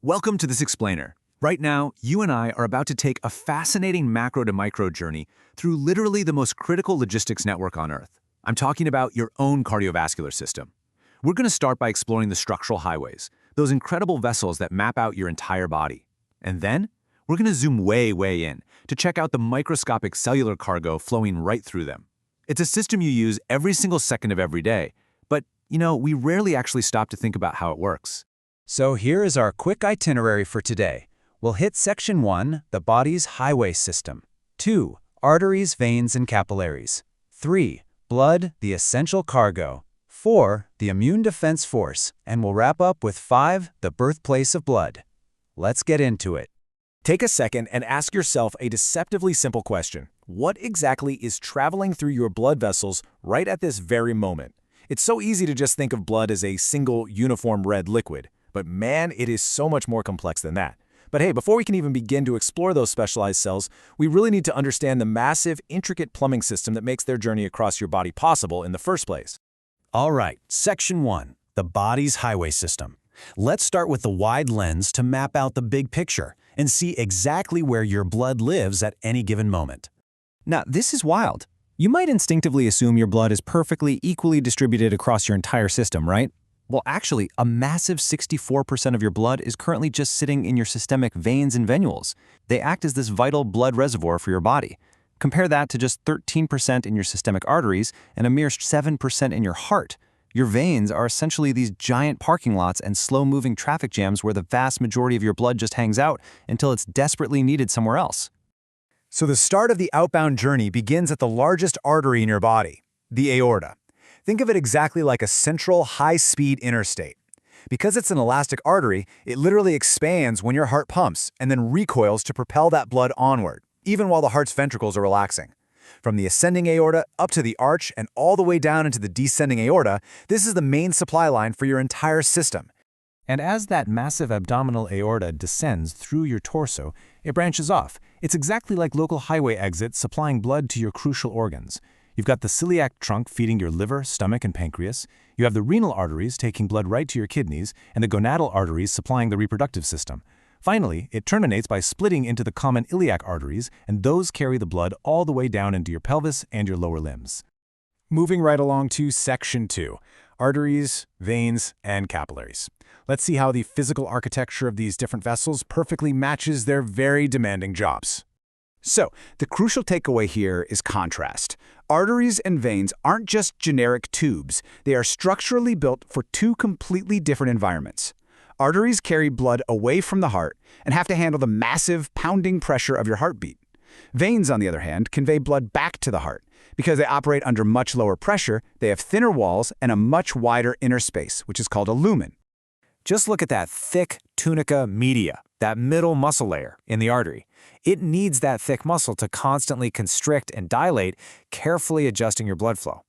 Welcome to this explainer. Right now, you and I are about to take a fascinating macro to micro journey through literally the most critical logistics network on Earth. I'm talking about your own cardiovascular system. We're going to start by exploring the structural highways, those incredible vessels that map out your entire body. And then, we're going to zoom way in to check out the microscopic cellular cargo flowing right through them. It's a system you use every single second of every day, but, we rarely actually stop to think about how it works. So here is our quick itinerary for today. We'll hit Section 1, the body's highway system. 2, arteries, veins, and capillaries. 3, blood, the essential cargo. 4, the immune defense force. And we'll wrap up with 5, the birthplace of blood. Let's get into it. Take a second and ask yourself a deceptively simple question. What exactly is traveling through your blood vessels right at this very moment? It's so easy to just think of blood as a single, uniform red liquid. But man, it is so much more complex than that. But hey, before we can even begin to explore those specialized cells, we really need to understand the massive, intricate plumbing system that makes their journey across your body possible in the first place. All right, Section 1, the body's highway system. Let's start with the wide lens to map out the big picture and see exactly where your blood lives at any given moment. Now, this is wild. You might instinctively assume your blood is perfectly equally distributed across your entire system, right? Well, actually, a massive 64% of your blood is currently just sitting in your systemic veins and venules. They act as this vital blood reservoir for your body. Compare that to just 13% in your systemic arteries and a mere 7% in your heart. Your veins are essentially these giant parking lots and slow-moving traffic jams where the vast majority of your blood just hangs out until it's desperately needed somewhere else. So the start of the outbound journey begins at the largest artery in your body, the aorta. Think of it exactly like a central, high-speed interstate. Because it's an elastic artery, it literally expands when your heart pumps and then recoils to propel that blood onward, even while the heart's ventricles are relaxing. From the ascending aorta up to the arch and all the way down into the descending aorta, this is the main supply line for your entire system. And as that massive abdominal aorta descends through your torso, it branches off. It's exactly like local highway exits supplying blood to your crucial organs. You've got the celiac trunk feeding your liver, stomach, and pancreas. You have the renal arteries taking blood right to your kidneys, and the gonadal arteries supplying the reproductive system. Finally, it terminates by splitting into the common iliac arteries, and those carry the blood all the way down into your pelvis and your lower limbs. Moving right along to Section 2, arteries, veins, and capillaries. Let's see how the physical architecture of these different vessels perfectly matches their very demanding jobs. So, the crucial takeaway here is contrast. Arteries and veins aren't just generic tubes. They are structurally built for two completely different environments. Arteries carry blood away from the heart and have to handle the massive, pounding pressure of your heartbeat. Veins, on the other hand, convey blood back to the heart. Because they operate under much lower pressure, they have thinner walls and a much wider inner space, which is called a lumen. Just look at that thick tunica media, that middle muscle layer in the artery. It needs that thick muscle to constantly constrict and dilate, carefully adjusting your blood flow.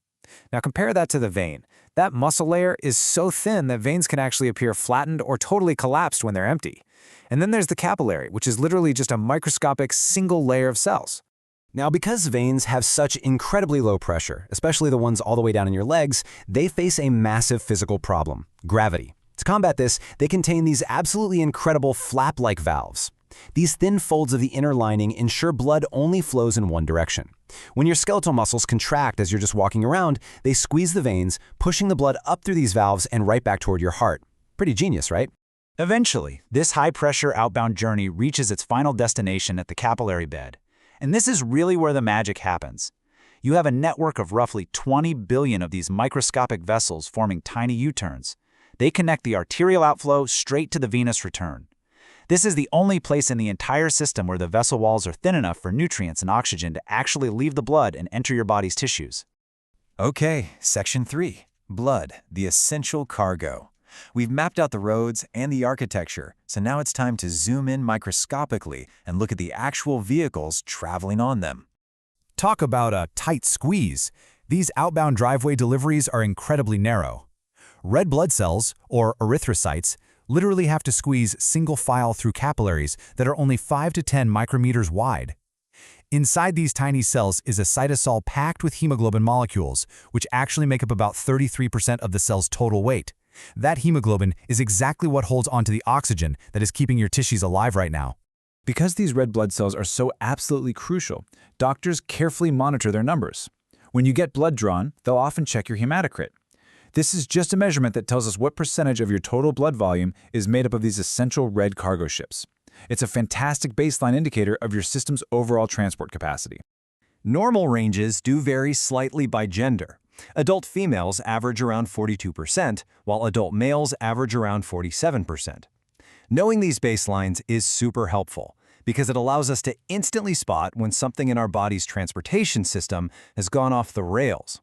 Now compare that to the vein. That muscle layer is so thin that veins can actually appear flattened or totally collapsed when they're empty. And then there's the capillary, which is literally just a microscopic single layer of cells. Now, because veins have such incredibly low pressure, especially the ones all the way down in your legs, they face a massive physical problem: gravity. To combat this, they contain these absolutely incredible flap-like valves. These thin folds of the inner lining ensure blood only flows in one direction. When your skeletal muscles contract as you're just walking around, they squeeze the veins, pushing the blood up through these valves and right back toward your heart. Pretty genius, right? Eventually, this high-pressure outbound journey reaches its final destination at the capillary bed. And this is really where the magic happens. You have a network of roughly 20 billion of these microscopic vessels forming tiny U-turns. They connect the arterial outflow straight to the venous return. This is the only place in the entire system where the vessel walls are thin enough for nutrients and oxygen to actually leave the blood and enter your body's tissues. Okay, Section 3, blood, the essential cargo. We've mapped out the roads and the architecture, so now it's time to zoom in microscopically and look at the actual vehicles traveling on them. Talk about a tight squeeze. These outbound driveway deliveries are incredibly narrow. Red blood cells, or erythrocytes, literally have to squeeze single file through capillaries that are only 5 to 10 micrometers wide. Inside these tiny cells is a cytosol packed with hemoglobin molecules, which actually make up about 33% of the cell's total weight. That hemoglobin is exactly what holds onto the oxygen that is keeping your tissues alive right now. Because these red blood cells are so absolutely crucial, doctors carefully monitor their numbers. When you get blood drawn, they'll often check your hematocrit. This is just a measurement that tells us what percentage of your total blood volume is made up of these essential red cargo ships. It's a fantastic baseline indicator of your system's overall transport capacity. Normal ranges do vary slightly by gender. Adult females average around 42%, while adult males average around 47%. Knowing these baselines is super helpful because it allows us to instantly spot when something in our body's transportation system has gone off the rails.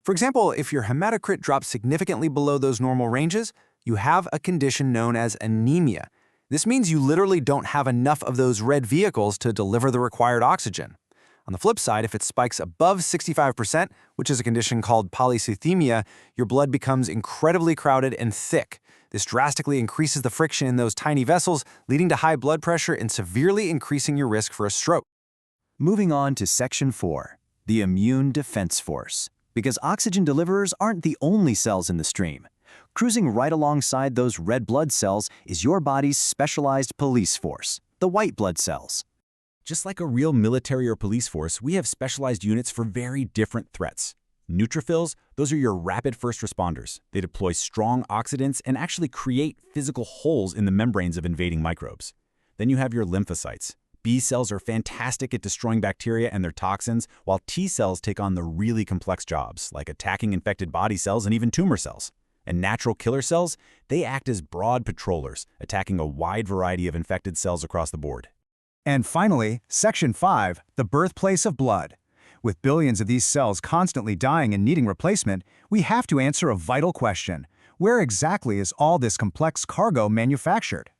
For example, if your hematocrit drops significantly below those normal ranges, you have a condition known as anemia. This means you literally don't have enough of those red vehicles to deliver the required oxygen. On the flip side, if it spikes above 65%, which is a condition called polycythemia, your blood becomes incredibly crowded and thick. This drastically increases the friction in those tiny vessels, leading to high blood pressure and severely increasing your risk for a stroke. Moving on to Section 4, the immune defense force. Because oxygen deliverers aren't the only cells in the stream. Cruising right alongside those red blood cells is your body's specialized police force, the white blood cells. Just like a real military or police force, we have specialized units for very different threats. Neutrophils, those are your rapid first responders. They deploy strong oxidants and actually create physical holes in the membranes of invading microbes. Then you have your lymphocytes. B cells are fantastic at destroying bacteria and their toxins, while T cells take on the really complex jobs, like attacking infected body cells and even tumor cells. And natural killer cells, they act as broad patrollers, attacking a wide variety of infected cells across the board. And finally, Section 5, the birthplace of blood. With billions of these cells constantly dying and needing replacement, we have to answer a vital question. Where exactly is all this complex cargo manufactured?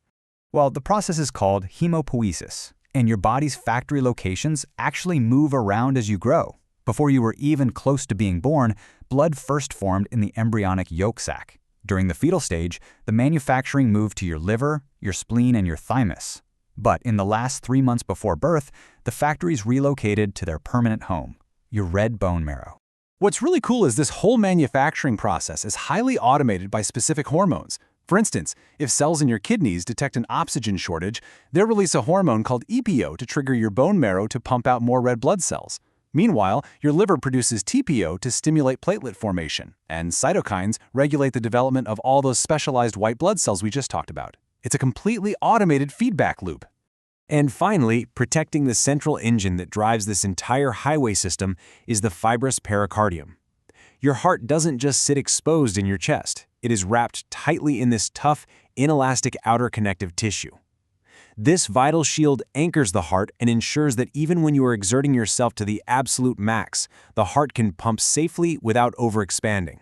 Well, the process is called hemopoiesis, and your body's factory locations actually move around as you grow. Before you were even close to being born, blood first formed in the embryonic yolk sac. During the fetal stage, the manufacturing moved to your liver, your spleen, and your thymus. But in the last 3 months before birth, the factories relocated to their permanent home, your red bone marrow. What's really cool is this whole manufacturing process is highly automated by specific hormones. For instance, if cells in your kidneys detect an oxygen shortage, they'll release a hormone called EPO to trigger your bone marrow to pump out more red blood cells. Meanwhile, your liver produces TPO to stimulate platelet formation, and cytokines regulate the development of all those specialized white blood cells we just talked about. It's a completely automated feedback loop. And finally, protecting the central engine that drives this entire highway system is the fibrous pericardium. Your heart doesn't just sit exposed in your chest. It is wrapped tightly in this tough, inelastic outer connective tissue. This vital shield anchors the heart and ensures that even when you are exerting yourself to the absolute max, the heart can pump safely without overexpanding.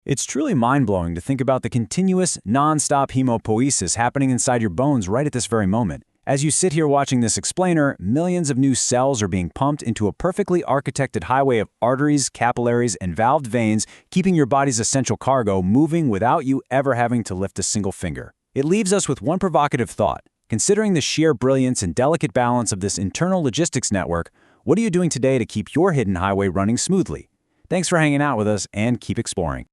It's truly mind-blowing to think about the continuous, non-stop hemopoiesis happening inside your bones right at this very moment. As you sit here watching this explainer, millions of new cells are being pumped into a perfectly architected highway of arteries, capillaries, and valved veins, keeping your body's essential cargo moving without you ever having to lift a single finger. It leaves us with one provocative thought. Considering the sheer brilliance and delicate balance of this internal logistics network, what are you doing today to keep your hidden highway running smoothly? Thanks for hanging out with us, and keep exploring.